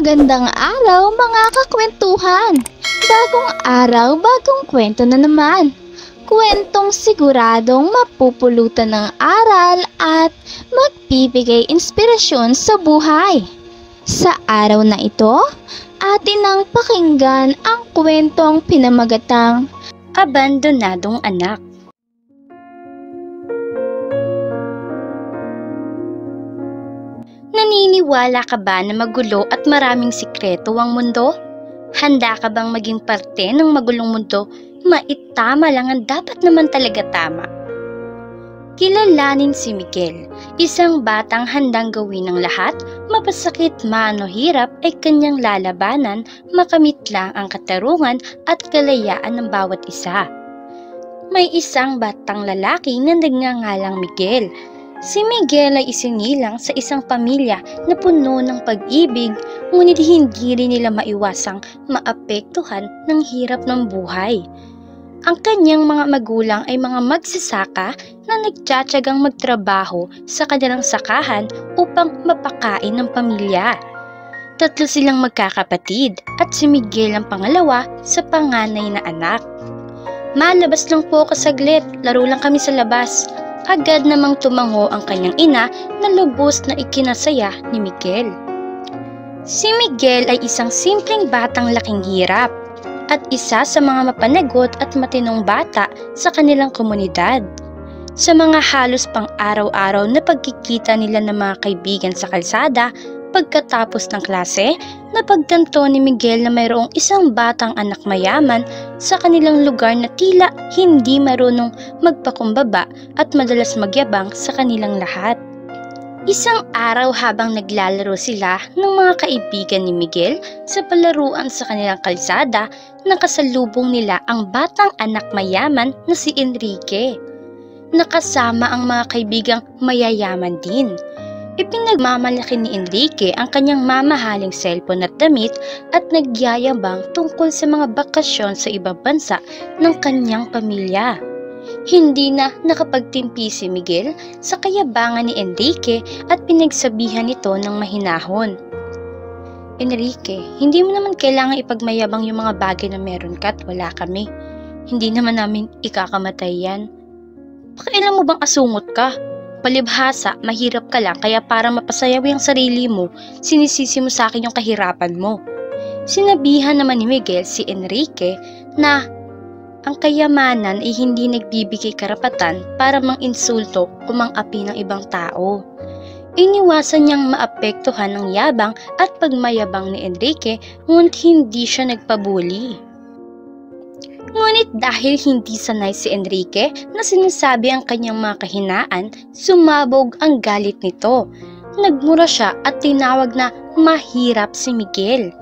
Magandang araw mga kakwentuhan! Bagong araw, bagong kwento na naman. Kwentong siguradong mapupulutan ng aral at magbibigay inspirasyon sa buhay. Sa araw na ito, atin nang pakinggan ang kwentong pinamagatang Abandonadong Anak. Naniniwala ka ba na magulo at maraming sikreto ang mundo? Handa ka bang maging parte ng magulong mundo? Maitama lang ang dapat naman talaga tama. Kilalanin si Miguel, isang batang handang gawin ng lahat, mapasakit man o hirap ay kanyang lalabanan, makamit lang ang katarungan at kalayaan ng bawat isa. May isang batang lalaki na nagngangalang Miguel. Si Miguel ay isinilang sa isang pamilya na puno ng pag-ibig, ngunit hindi rin nila maiwasang maapektuhan ng hirap ng buhay. Ang kanyang mga magulang ay mga magsasaka na nagtsatsagang magtrabaho sa kanilang sakahan upang mapakain ng pamilya. Tatlo silang magkakapatid at si Miguel ang pangalawa sa panganay na anak. "Malabas lang po ako saglit, laro lang kami sa labas." Agad namang tumango ang kanyang ina na lubos na ikinasaya ni Miguel. Si Miguel ay isang simpleng batang laking hirap at isa sa mga mapanagot at matinong bata sa kanilang komunidad. Sa mga halos pang-araw-araw na pagkikita nila ng mga kaibigan sa kalsada, pagkatapos ng klase, napagtanto ni Miguel na mayroong isang batang anak mayaman sa kanilang lugar na tila hindi marunong magpakumbaba at madalas magyabang sa kanilang lahat. Isang araw habang naglalaro sila ng mga kaibigan ni Miguel sa palaruan sa kanilang kalsada, nakasalubong nila ang batang anak mayaman na si Enrique. Nakasama ang mga kaibigang mayayaman din. Ipinagmamalaki ni Enrique ang kanyang mamahaling cellphone at damit at nagyayabang tungkol sa mga bakasyon sa ibang bansa ng kanyang pamilya. Hindi na nakapagtimpi si Miguel sa kayabangan ni Enrique at pinagsabihan ito ng mahinahon. "Enrique, hindi mo naman kailangan ipagmayabang yung mga bagay na meron ka at wala kami. Hindi naman namin ikakamatay yan. Pakailan mo bang asungot ka? Palibhasa, mahirap ka lang kaya para mapasayaw ang sarili mo, sinisisi mo sa akin yung kahirapan mo." Sinabihan naman ni Miguel si Enrique na ang kayamanan ay hindi nagbibigay karapatan para mang-insulto o mang-api ng ibang tao. Iniwasan niyang maapektuhan ng yabang at pagmayabang ni Enrique, ngunit hindi siya nagpabuli. Ngunit dahil hindi sanay si Enrique na sinasabi ang kanyang mga kahinaan, sumabog ang galit nito. Nagmura siya at tinawag na mahirap si Miguel.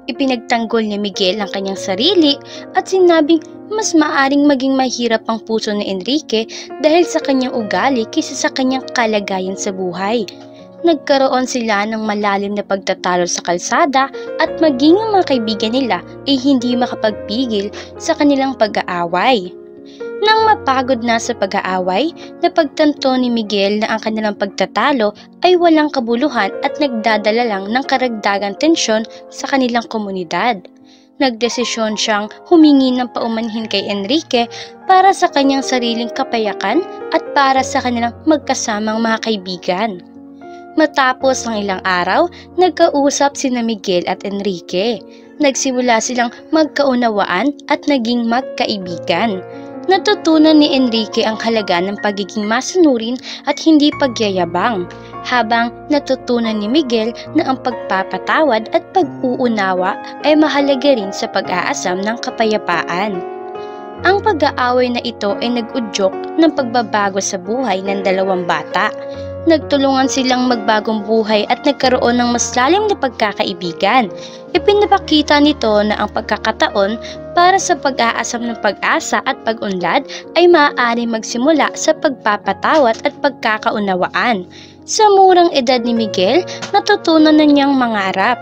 Ipinagtanggol ni Miguel ang kanyang sarili at sinabing mas maaring maging mahirap ang puso ni Enrique dahil sa kanyang ugali kaysa sa kanyang kalagayan sa buhay. Nagkaroon sila ng malalim na pagtatalo sa kalsada at maging ang mga kaibigan nila ay hindi makapagpigil sa kanilang pag-aaway. Nang mapagod na sa pag-aaway, napagtanto ni Miguel na ang kanilang pagtatalo ay walang kabuluhan at nagdadala lang ng karagdagang tensyon sa kanilang komunidad. Nagdesisyon siyang humingi ng paumanhin kay Enrique para sa kanyang sariling kapayakan at para sa kanilang magkasamang mga kaibigan. Matapos ng ilang araw, nagkausap sina Miguel at Enrique. Nagsimula silang magkaunawaan at naging magkaibigan. Natutunan ni Enrique ang halaga ng pagiging masunurin at hindi pagyayabang, habang natutunan ni Miguel na ang pagpapatawad at pag-uunawa ay mahalaga rin sa pag-aasam ng kapayapaan. Ang pag-aaway na ito ay nag-udyok ng pagbabago sa buhay ng dalawang bata. Nagtulungan silang magbagong buhay at nagkaroon ng mas lalim na pagkakaibigan. Ipinapakita nito na ang pagkakataon para sa pag-aasam ng pag-asa at pag-unlad ay maaari magsimula sa pagpapatawad at pagkakaunawaan. Sa murang edad ni Miguel, natutunan na niyang mangarap.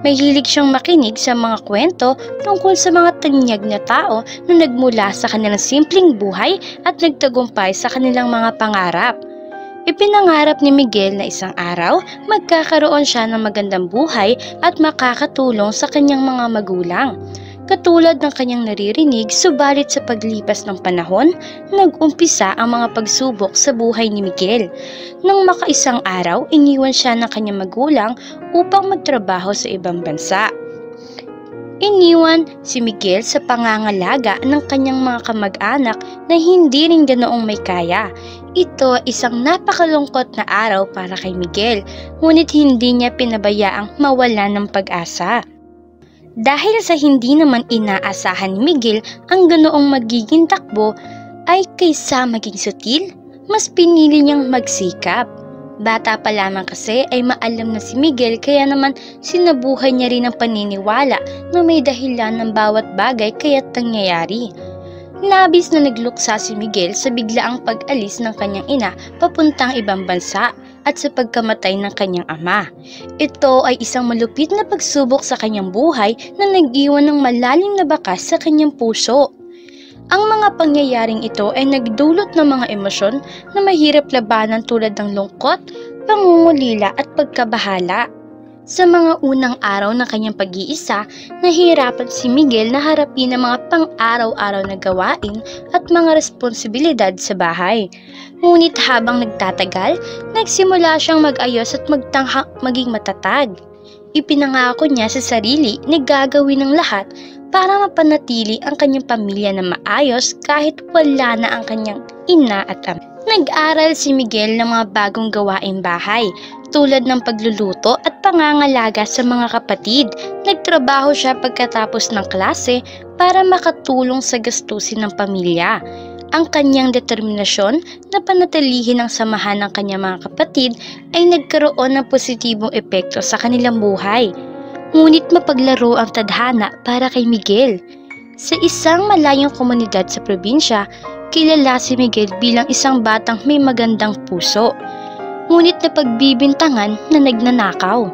May hilig siyang makinig sa mga kwento tungkol sa mga tanyag na tao na nagmula sa kanilang simpleng buhay at nagtagumpay sa kanilang mga pangarap. Ipinangarap ni Miguel na isang araw magkakaroon siya ng magandang buhay at makakatulong sa kanyang mga magulang. Katulad ng kanyang naririnig, subalit sa paglipas ng panahon, nag-umpisa ang mga pagsubok sa buhay ni Miguel. Nang makaisang araw, iniwan siya ng kanyang magulang upang magtrabaho sa ibang bansa. Iniwan si Miguel sa pangangalaga ng kanyang mga kamag-anak na hindi rin ganoong may kaya. Ito isang napakalungkot na araw para kay Miguel, ngunit hindi niya pinabayaang mawala ng pag-asa. Dahil sa hindi naman inaasahan ni Miguel ang ganoong magiging takbo, ay kaysa maging sutil, mas pinili niyang magsikap. Bata pa lamang kasi ay maalam na si Miguel, kaya naman sinabuhay niya rin ang paniniwala na may dahilan ng bawat bagay kaya't nangyayari. Labis na nagluksa si Miguel sa biglaang pag-alis ng kanyang ina papuntang ibang bansa at sa pagkamatay ng kanyang ama. Ito ay isang malupit na pagsubok sa kanyang buhay na nag-iwan ng malalim na bakas sa kanyang puso. Ang mga pangyayaring ito ay nagdulot ng mga emosyon na mahirap labanan tulad ng lungkot, pangungulila at pagkabahala. Sa mga unang araw ng kanyang pag-iisa, nahihirapan si Miguel na harapin ang mga pang-araw-araw na gawain at mga responsibilidad sa bahay. Ngunit habang nagtatagal, nagsimula siyang mag-ayos at magtanghak maging matatag. Ipinangako niya sa sarili na gagawin ng lahat para mapanatili ang kanyang pamilya na maayos kahit wala na ang kanyang ina at ama. Nag-aral si Miguel ng mga bagong gawaing bahay tulad ng pagluluto at pangangalaga sa mga kapatid. Nagtrabaho siya pagkatapos ng klase para makatulong sa gastusin ng pamilya. Ang kanyang determinasyon na panatilihin ang samahan ng kanyang mga kapatid ay nagkaroon ng positibong epekto sa kanilang buhay. Ngunit mapaglaro ang tadhana para kay Miguel. Sa isang malayong komunidad sa probinsya, kilala si Miguel bilang isang batang may magandang puso, ngunit napagbibintangan na nagnanakaw.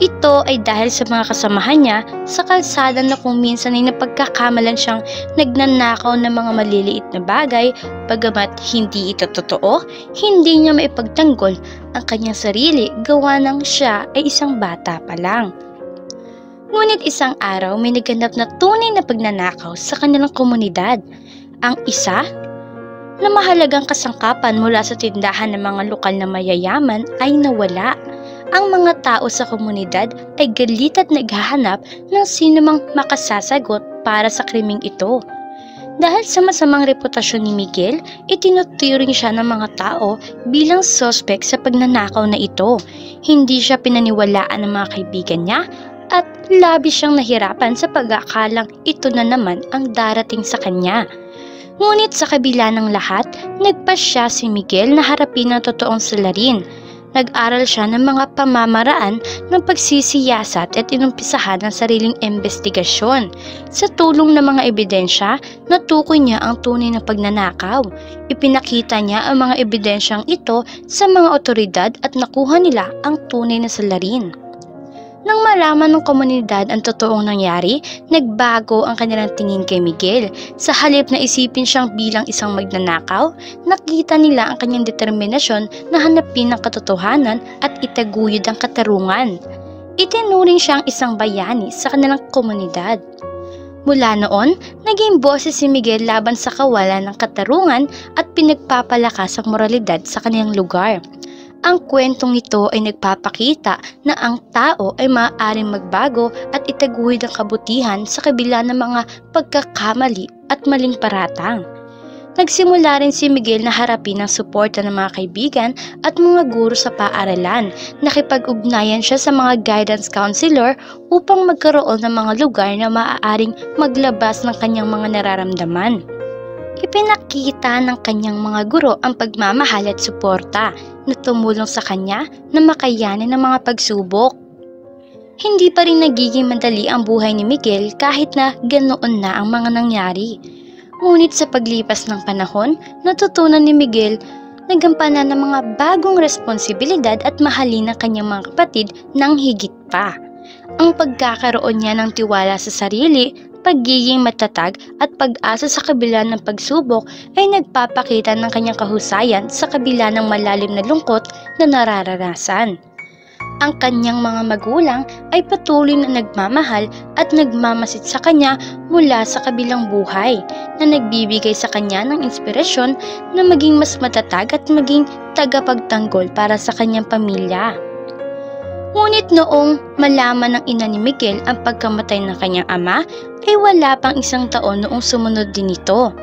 Ito ay dahil sa mga kasamahan niya sa kalsada na kung minsan ay napagkakamalan siyang nagnanakaw ng mga maliliit na bagay, bagamat hindi ito totoo, hindi niya maipagtanggol ang kanyang sarili gawa ng siya ay isang bata pa lang. Ngunit isang araw may naganap na tunay na pagnanakaw sa kanilang komunidad. Ang isa na mahalagang kasangkapan mula sa tindahan ng mga lokal na mayayaman ay nawala. Ang mga tao sa komunidad ay galit at naghahanap ng sinumang makasasagot para sa krimeng ito. Dahil sa masamang reputasyon ni Miguel, itinuturing siya ng mga tao bilang suspect sa pagnanakaw na ito. Hindi siya pinaniwalaan ng mga kaibigan niya at labis siyang nahirapan sa pag-aakalang ito na naman ang darating sa kanya. Ngunit sa kabila ng lahat, nagpasya si Miguel na harapin ang totoong salarin. Nag-aral siya ng mga pamamaraan ng pagsisiyasat at inumpisahan ang sariling investigasyon. Sa tulong ng mga ebidensya, natukoy niya ang tunay na pagnanakaw. Ipinakita niya ang mga ebidensyang ito sa mga otoridad at nakuha nila ang tunay na salarin. Nang malaman ng komunidad ang totoong nangyari, nagbago ang kanilang tingin kay Miguel. Sa halip na isipin siyang bilang isang magnanakaw, nakita nila ang kanyang determinasyon na hanapin ang katotohanan at itaguyod ang katarungan. Itinuring siyang isang bayani sa kanilang komunidad. Mula noon, naging boses si Miguel laban sa kawalan ng katarungan at pinagpapalakas ang moralidad sa kanilang lugar. Ang kwentong ito ay nagpapakita na ang tao ay maaaring magbago at itaguyod ang kabutihan sa kabila ng mga pagkakamali at maling paratang. Nagsimula rin si Miguel na harapin ang suporta ng mga kaibigan at mga guro sa paaralan. Nakipag-ugnayan siya sa mga guidance counselor upang magkaroon ng mga lugar na maaaring maglabas ng kanyang mga nararamdaman. Ipinakita ng kanyang mga guro ang pagmamahal at suporta na tumulong sa kanya na makayanan ng mga pagsubok. Hindi pa rin nagiging madali ang buhay ni Miguel kahit na ganoon na ang mga nangyari. Ngunit sa paglipas ng panahon, natutunan ni Miguel na gampanan ng mga bagong responsibilidad at mahalin ang kanyang mga kapatid ng higit pa. Ang pagkakaroon niya ng tiwala sa sarili, pagiging matatag at pag-asa sa kabila ng pagsubok ay nagpapakita ng kanyang kahusayan sa kabila ng malalim na lungkot na nararanasan. Ang kanyang mga magulang ay patuloy na nagmamahal at nagmamasid sa kanya mula sa kabilang buhay na nagbibigay sa kanya ng inspirasyon na maging mas matatag at maging tagapagtanggol para sa kanyang pamilya. Ngunit noong malaman ng ina ni Miguel ang pagkamatay ng kanyang ama ay wala pang 1 taon noong sumunod din ito.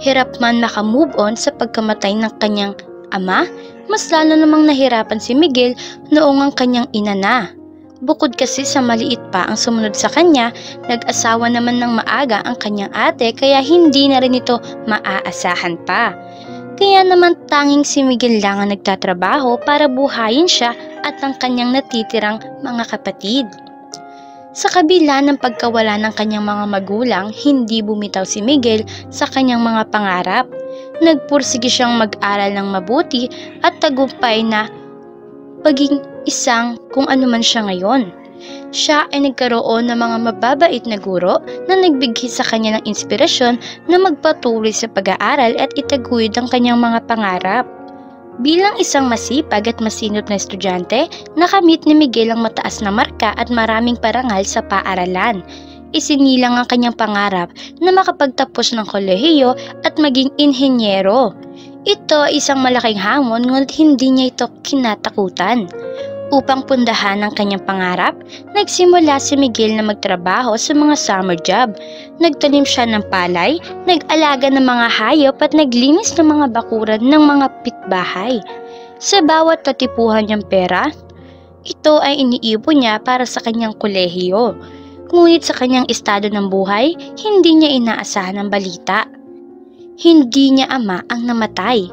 Hirap man makamove on sa pagkamatay ng kanyang ama, mas lalo namang nahirapan si Miguel noong ang kanyang ina na. Bukod kasi sa maliit pa ang sumunod sa kanya, nag-asawa naman ng maaga ang kanyang ate kaya hindi na rin ito maaasahan pa. Kaya naman tanging si Miguel lang ang nagtatrabaho para buhayin siya at ang kanyang natitirang mga kapatid. Sa kabila ng pagkawala ng kanyang mga magulang, hindi bumitaw si Miguel sa kanyang mga pangarap. Nagpursige siyang mag-aral ng mabuti at tagumpay na paging isang kung ano man siya ngayon. Siya ay nagkaroon ng mga mababait na guro na nagbigay sa kanya ng inspirasyon na magpatuloy sa pag-aaral at itaguyod ang kanyang mga pangarap. Bilang isang masipag at masinop na estudyante, nakamit ni Miguel ang mataas na marka at maraming parangal sa paaralan. Isinilang ang kanyang pangarap na makapagtapos ng kolehiyo at maging inhenyero. Ito ay isang malaking hamon ngunit hindi niya ito kinatakutan. Upang pundahan ang kanyang pangarap, nagsimula si Miguel na magtrabaho sa mga summer job. Nagtanim siya ng palay, nag-alaga ng mga hayop at naglinis ng mga bakuran ng mga pitbahay. Sa bawat natipuhan niyang pera, ito ay iniipon niya para sa kanyang kolehiyo. Ngunit sa kanyang estado ng buhay, hindi niya inaasahan ang balita. Hindi niya ama ang namatay.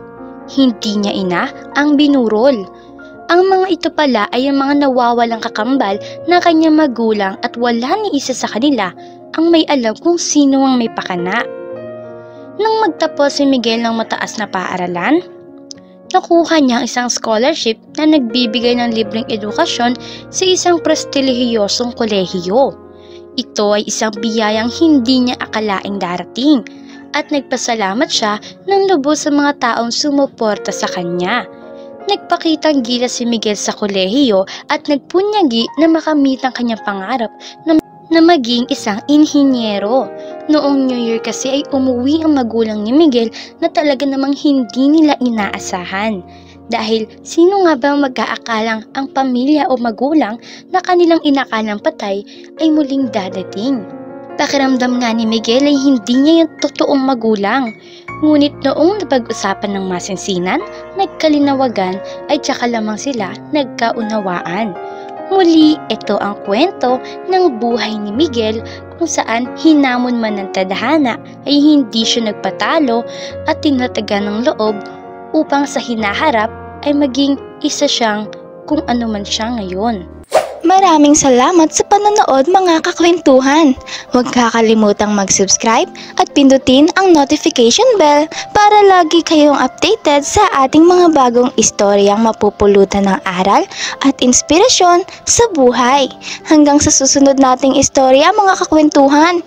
Hindi niya ina ang binurol. Ang mga ito pala ay ang mga nawawalang kakambal na kanyang magulang at wala ni isa sa kanila ang may alam kung sino ang may pakana. Nang magtapos si Miguel ng mataas na paaralan, nakuha niya ang isang scholarship na nagbibigay ng libreng edukasyon sa isang prestigiyosong kolehiyo. Ito ay isang biyayang hindi niya akalaing darating at nagpasalamat siya ng lubos sa mga taong sumuporta sa kanya. Nagpakitang gilas si Miguel sa kolehiyo at nagpunyagi na makamit ang kanyang pangarap na maging isang inhinyero. Noong New Year kasi ay umuwi ang magulang ni Miguel na talaga namang hindi nila inaasahan. Dahil sino nga ba mag-aakalang ang pamilya o magulang na kanilang inakalang patay ay muling dadating? Pakiramdam nga ni Miguel ay hindi niya yung totoong magulang. Ngunit noong napag-usapan ng masinsinan, nagkalinawagan ay tsaka lamang sila nagkaunawaan. Muli, ito ang kwento ng buhay ni Miguel kung saan hinamon man ng tadhana ay hindi siya nagpatalo at tinatagan ng loob upang sa hinaharap ay maging isa siyang kung ano man siya ngayon. Maraming salamat sa panonood mga kakwentuhan. Huwag kakalimutang mag-subscribe at pindutin ang notification bell para lagi kayong updated sa ating mga bagong istoryang mapupulutan ng aral at inspirasyon sa buhay. Hanggang sa susunod nating istorya mga kakwentuhan.